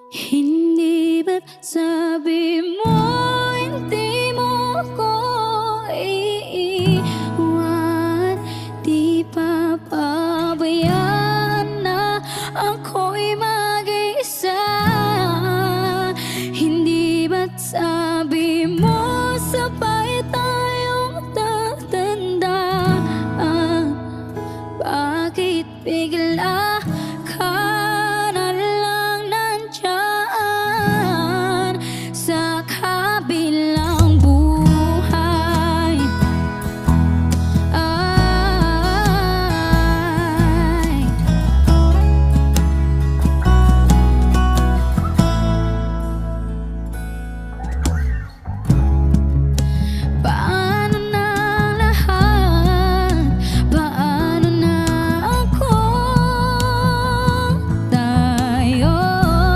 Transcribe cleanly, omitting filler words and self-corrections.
Hindi ba't sabi mo hindi mo ko iiwan? Di papabayaan na ako'y mag-isa. Hindi ba't sabi mo sa